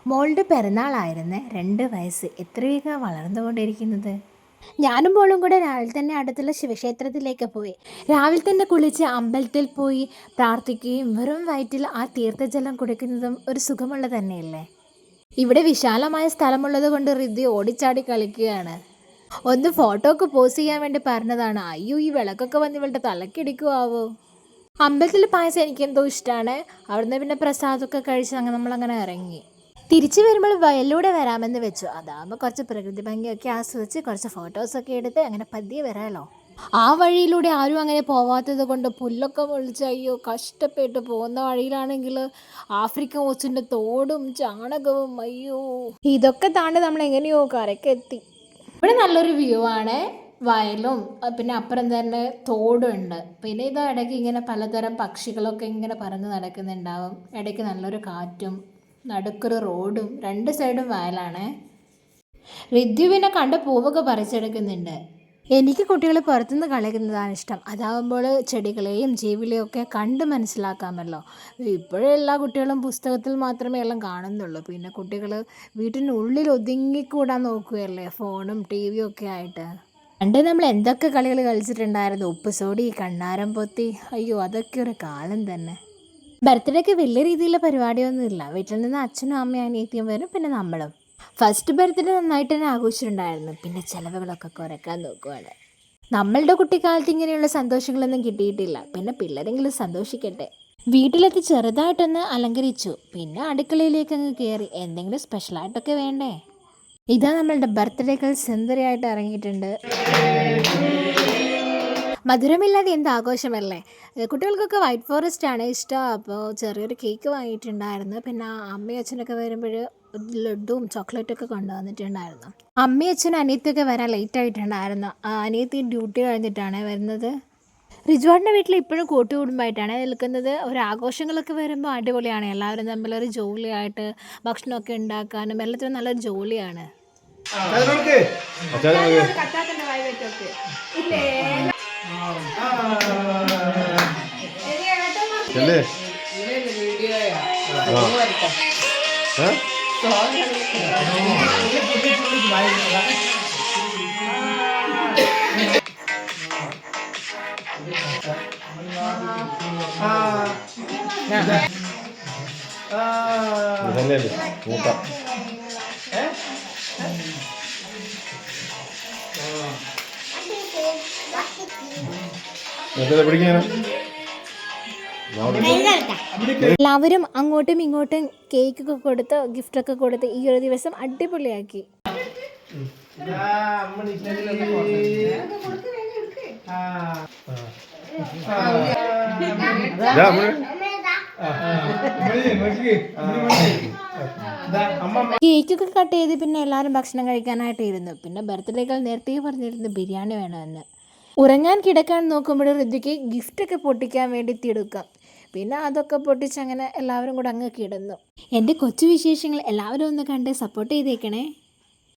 മോളുടെ പിറന്നാളായിരുന്നു. 2 വയസ്സ്. എത്ര വേഗം വളർന്നുകൊണ്ടിരിക്കുന്നത്. ഞാനും മോളും കൂടെ രാവിലെ തന്നെ അടുത്തുള്ള ശിവക്ഷേത്രത്തിലേക്ക് പോയി. രാവിലെ തന്നെ കുളിച്ച് അമ്പലത്തിൽ പോയി പ്രാർത്ഥിക്കുകയും വെറും വയറ്റിൽ ആ തീർത്ഥജലം കുടിക്കുന്നതും ഒരു സുഖമുള്ളത് തന്നെയല്ലേ. ഇവിടെ വിശാലമായ സ്ഥലമുള്ളത് കൊണ്ട് റിദ്ധി ഓടിച്ചാടി കളിക്കുകയാണ്. ഒന്ന് ഫോട്ടോക്ക് പോസ് ചെയ്യാൻ വേണ്ടി പറഞ്ഞതാണ്. അയ്യോ, ഈ വിളക്കൊക്കെ വന്ന് ഇവളുടെ തലക്കിടിക്കുവാവോ. അമ്പലത്തിൽ പായസം എനിക്കെന്തോ ഇഷ്ടമാണ്. അവിടുന്ന് പിന്നെ പ്രസാദമൊക്കെ കഴിച്ച് നമ്മളങ്ങനെ ഇറങ്ങി. തിരിച്ചു വരുമ്പോൾ വയലിലൂടെ വരാമെന്ന് വെച്ചു. അതാകുമ്പോൾ കുറച്ച് പ്രകൃതി ഭംഗിയൊക്കെ ആസ്വദിച്ച് കുറച്ച് ഫോട്ടോസൊക്കെ എടുത്ത് അങ്ങനെ പതിയെ വരാമല്ലോ. ആ വഴിയിലൂടെ ആരും അങ്ങനെ പോവാത്തത് കൊണ്ട് പുല്ലൊക്കെ മുളിച്ച് അയ്യോ കഷ്ടപ്പെട്ട് പോകുന്ന വഴിയിലാണെങ്കിൽ ആഫ്രിക്കൻ ഓച്ചിൻ്റെ തോടും ചാണകവും അയ്യോ ഇതൊക്കെ താണ്ടി നമ്മൾ എങ്ങനെയോ കരക്കെത്തി. ഇവിടെ നല്ലൊരു വ്യൂ ആണ്. വയലും പിന്നെ അപ്പുറം തന്നെ തോടുണ്ട്. പിന്നെ ഇത് ഇടയ്ക്ക് ഇങ്ങനെ പലതരം പക്ഷികളൊക്കെ ഇങ്ങനെ പറന്ന് നടക്കുന്നുണ്ടാവും. ഇടയ്ക്ക് നല്ലൊരു കാറ്റും നടുക്കൊരു റോഡും 2 സൈഡും വയലാണ്. ഋദ്യുവിനെ കണ്ട് പൂവൊക്കെ പറിച്ചെടുക്കുന്നുണ്ട്. എനിക്ക് കുട്ടികൾ പുറത്തുനിന്ന് കളിക്കുന്നതാണ് ഇഷ്ടം. അതാകുമ്പോൾ ചെടികളെയും ജീവികളെയും ഒക്കെ കണ്ട് മനസ്സിലാക്കാമല്ലോ. ഇപ്പോഴും എല്ലാ കുട്ടികളും പുസ്തകത്തിൽ മാത്രമേ എല്ലാം കാണുന്നുള്ളൂ. പിന്നെ കുട്ടികൾ വീട്ടിനുള്ളിൽ ഒതുങ്ങിക്കൂടാൻ നോക്കുകയല്ലേ ഫോണും ടി വിയും ഒക്കെ ആയിട്ട്. പണ്ട് നമ്മൾ എന്തൊക്കെ കളികൾ കളിച്ചിട്ടുണ്ടായിരുന്നു. ഉപ്പുസോടി, കണ്ണാരം പൊത്തി, അയ്യോ അതൊക്കെ ഒരു കാലം തന്നെ. ബർത്ത്ഡേക്ക് വലിയ രീതിയിലുള്ള പരിപാടിയൊന്നുമില്ല. വീട്ടിൽ നിന്ന് അച്ഛനും അമ്മയും അനിയത്തിയും വരും, പിന്നെ നമ്മളും. ഫസ്റ്റ് ബർത്ത്ഡേ നന്നായിട്ട് തന്നെ ആഘോഷിച്ചിട്ടുണ്ടായിരുന്നു. പിന്നെ ചിലവുകളൊക്കെ കുറയ്ക്കാൻ നോക്കുവാണ്. നമ്മളുടെ കുട്ടിക്കാലത്ത് ഇങ്ങനെയുള്ള സന്തോഷങ്ങളൊന്നും കിട്ടിയിട്ടില്ല. പിന്നെ പിള്ളേരെങ്കിലും സന്തോഷിക്കട്ടെ. വീട്ടിലെത്തി ചെറുതായിട്ടൊന്ന് അലങ്കരിച്ചു. പിന്നെ അടുക്കളയിലേക്ക് അങ്ങ് കയറി. എന്തെങ്കിലും സ്പെഷ്യലായിട്ടൊക്കെ വേണ്ടേ. ഇതാ നമ്മളുടെ ബർത്ത്ഡേകൾ സുന്ദരിയായിട്ട് ഇറങ്ങിയിട്ടുണ്ട്. മധുരമില്ലാതെ എന്ത് ആഘോഷമല്ലേ. കുട്ടികൾക്കൊക്കെ വൈറ്റ് ഫോറസ്റ്റ് ആണ് ഇഷ്ടം. അപ്പോൾ ചെറിയൊരു കേക്ക് വാങ്ങിയിട്ടുണ്ടായിരുന്നു. പിന്നെ അമ്മയും അച്ഛനൊക്കെ വരുമ്പോൾ ലഡുവും ചോക്ലേറ്റൊക്കെ കൊണ്ടുവന്നിട്ടുണ്ടായിരുന്നു. അമ്മയും അച്ഛനും അനിയത്തിയൊക്കെ വരാൻ ലേറ്റ് ആയിട്ടുണ്ടായിരുന്നു. അനിയത്തി ഡ്യൂട്ടി കഴിഞ്ഞിട്ടാണ് വരുന്നത്. റിജുവാടിൻ്റെ വീട്ടിൽ ഇപ്പോഴും കൂട്ടുകുടുംബമായിട്ടാണ് നിൽക്കുന്നത്. ഒരു ആഘോഷങ്ങളൊക്കെ വരുമ്പോൾ അടിപൊളിയാണ്. എല്ലാവരും തമ്മിലൊരു ജോലിയായിട്ട് ഭക്ഷണമൊക്കെ ഉണ്ടാക്കാനും എല്ലാത്തിനും നല്ലൊരു ജോലിയാണ്. എല്ലാവരും അങ്ങോട്ടും ഇങ്ങോട്ടും കേക്കൊക്കെ കൊടുത്ത് ഗിഫ്റ്റൊക്കെ കൊടുത്ത് ഈ ഒരു ദിവസം അടിപൊളിയാക്കി. കേക്കൊക്കെ കട്ട് ചെയ്ത് പിന്നെ എല്ലാവരും ഭക്ഷണം കഴിക്കാനായിട്ട് ഇരുന്നു. പിന്നെ ബർത്ത്ഡേകൾ നേരത്തെ പറഞ്ഞിരുന്നു ബിരിയാണി വേണമെന്ന്. ഉറങ്ങാൻ കിടക്കാൻ നോക്കുമ്പോൾ ഋതുക്ക് ഗിഫ്റ്റൊക്കെ പൊട്ടിക്കാൻ വേണ്ടി തിടുക്കാം. പിന്നെ അതൊക്കെ പൊട്ടിച്ചങ്ങനെ എല്ലാവരും കൂടെ അങ്ങ് കിടന്നു. എൻ്റെ കൊച്ചു വിശേഷങ്ങൾ എല്ലാവരും ഒന്ന് കണ്ട് സപ്പോർട്ട് ചെയ്തേക്കണേ.